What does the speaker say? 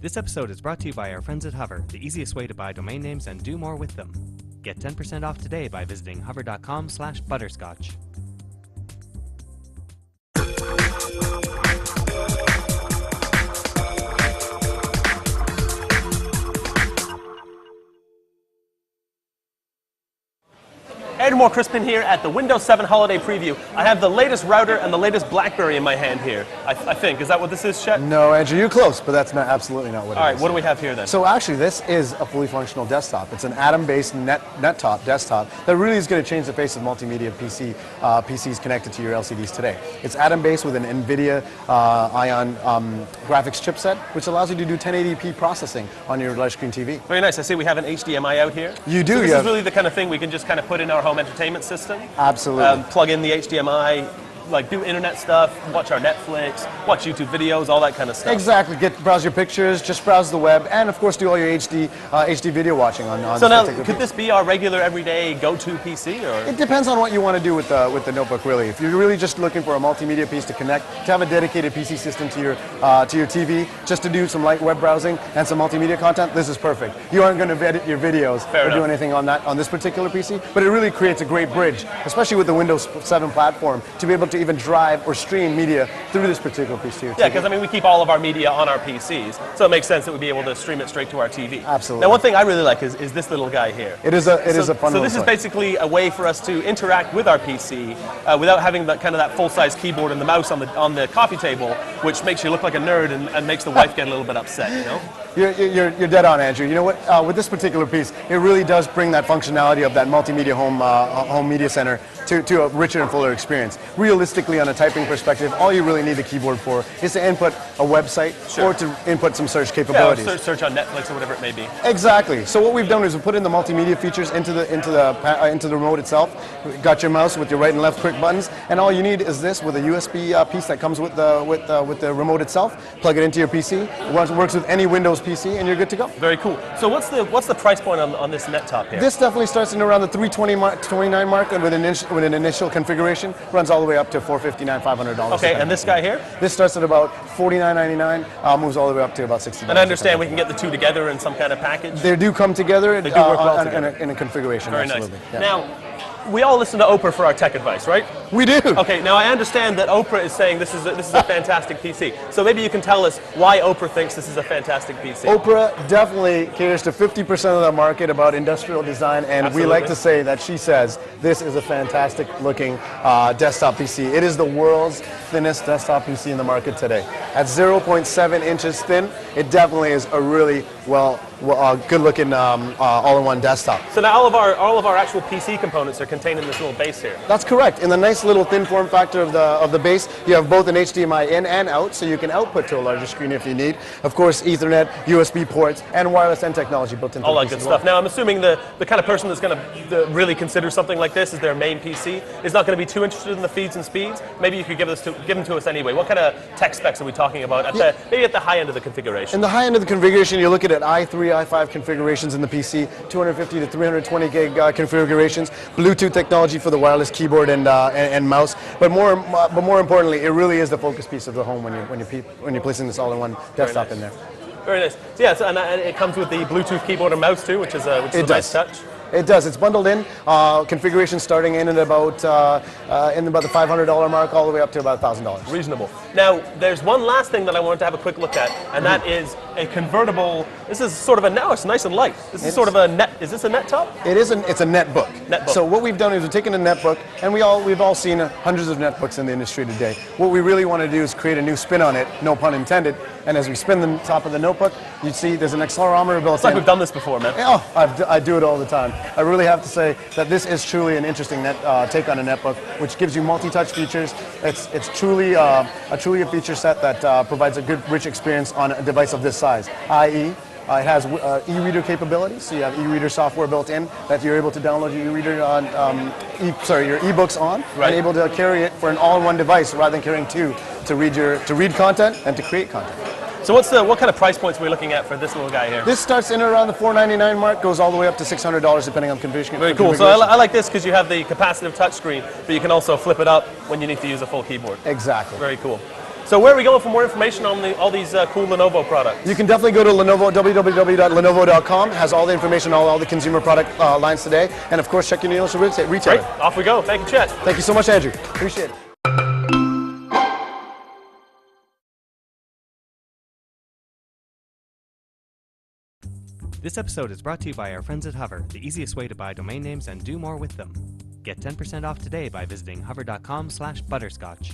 This episode is brought to you by our friends at Hover, the easiest way to buy domain names and do more with them. Get 10% off today by visiting hover.com/butterscotch. More Crispin here at the Windows 7 Holiday Preview. I have the latest router and the latest BlackBerry in my hand here, I think. Is that what this is, Chet? No, Andrew, you're close, but that's absolutely not what it is. All right, what do we have here then? So actually, this is a fully functional desktop. It's an Atom-based nettop desktop that really is going to change the face of multimedia PCs connected to your LCDs today. It's Atom-based with an NVIDIA Ion graphics chipset, which allows you to do 1080p processing on your large screen TV. Very nice. I see we have an HDMI out here. You do. So this is really the kind of thing we can just kind of put in our home entertainment system. Absolutely. Plug in the HDMI, like do internet stuff, watch our Netflix, watch YouTube videos, all that kind of stuff. Exactly. Browse your pictures, just browse the web, and of course do all your HD video watching on. So now, could this be our regular, everyday go-to PC, or? It depends on what you want to do with the notebook. Really, if you're really just looking for a multimedia piece to connect, to have a dedicated PC system to your TV, just to do some light web browsing and some multimedia content, this is perfect. You aren't going to edit your videos or do anything on this particular PC, but it really creates a great bridge, especially with the Windows 7 platform, to be able to even drive or stream media through this particular piece to your TV. Yeah, because I mean we keep all of our media on our PCs, so it makes sense that we'd be able to stream it straight to our TV. Absolutely. Now, one thing I really like is this little guy here. It is a fun. So this is basically a way for us to interact with our PC without having that full-size keyboard and the mouse on the coffee table, which makes you look like a nerd and makes the wife get a little bit upset. You know. You're dead on, Andrew. You know what? With this particular piece, it really does bring that functionality of that multimedia home media center to a richer and fuller experience. Realistically, on a typing perspective, all you really need the keyboard for is to input a website or to input some search capabilities. Yeah, search on Netflix or whatever it may be. Exactly. So what we've done is we put in the multimedia features into the remote itself. We've got your mouse with your right and left quick buttons, and all you need is this with a USB piece that comes with the remote itself. Plug it into your PC. It works with any Windows PC, and you're good to go. Very cool. So what's the price point on this nettop here? This definitely starts in around the $329 mark, and with an initial configuration, runs all the way up to $459, $500. Okay, and this guy here? This starts at about $49.99, moves all the way up to about $60. And I understand we can get the two together in some kind of package? They do come together. They do work well together. In a configuration. Very absolutely. nice. Yeah. Now, we all listen to Oprah for our tech advice, right? We do. Okay, now I understand that Oprah is saying this is a fantastic PC. So maybe you can tell us why Oprah thinks this is a fantastic PC. Oprah definitely caters to 50% of the market about industrial design, and Absolutely. we like to say that she says this is a fantastic looking desktop PC. It is the world's thinnest desktop PC in the market today. At 0.7 inches thin, it definitely is a really good-looking all-in-one desktop. So now all of our actual PC components are contained in this little base here. That's correct. In the nice little thin form factor of the base, you have both an HDMI in and out, so you can output to a larger screen if you need. Of course, Ethernet, USB ports, and wireless end technology built into all the that piece good as well. stuff. Now, I'm assuming the kind of person that's going to really consider something like this as their main PC is not going to be too interested in the feeds and speeds. Maybe you could give them to us anyway. What kind of tech specs are we talking about? Maybe at the high end of the configuration. In the high end of the configuration, you're looking at i3, i5 configurations in the PC, 250 to 320 gig configurations, Bluetooth technology for the wireless keyboard and mouse. But more importantly, it really is the focus piece of the home when you're placing this all-in-one desktop in there. Very nice. So yeah, and it comes with the Bluetooth keyboard and mouse too, which is a nice touch. It does. It's bundled in. Configuration starting in at about the $500 mark, all the way up to about $1,000. Reasonable. Now, there's one last thing that I wanted to have a quick look at, and that is a convertible. This is sort of it's nice and light. This is sort of a net. Is this a nettop? It's a netbook. Netbook. So what we've done is we've taken a netbook, and we've all seen hundreds of netbooks in the industry today. What we really want to do is create a new spin on it, no pun intended. And as we spin the top of the notebook, you see there's an accelerometer built in. It's like we've done this before, man. Oh, I do it all the time. I really have to say that this is truly an interesting take on a netbook, which gives you multi-touch features. It's truly a feature set that provides a good, rich experience on a device of this size, i.e., it has e-reader capabilities, so you have e-reader software built in that you're able to download your e-reader your ebooks on, and able to carry it for an all-in-one device rather than carrying two to read content and to create content. So what kind of price points are we looking at for this little guy here? This starts in around the $499 mark, goes all the way up to $600 depending on configuration. Very cool. So I like this because you have the capacitive touchscreen, but you can also flip it up when you need to use a full keyboard. Exactly. Very cool. So where are we going for more information on all these cool Lenovo products? You can definitely go to Lenovo, www.lenovo.com. Has all the information on all the consumer product lines today. And of course, check your nearest retailer. Great. Off we go. Thank you, Chet. Thank you so much, Andrew. Appreciate it. This episode is brought to you by our friends at Hover, the easiest way to buy domain names and do more with them. Get 10% off today by visiting hover.com/butterscotch.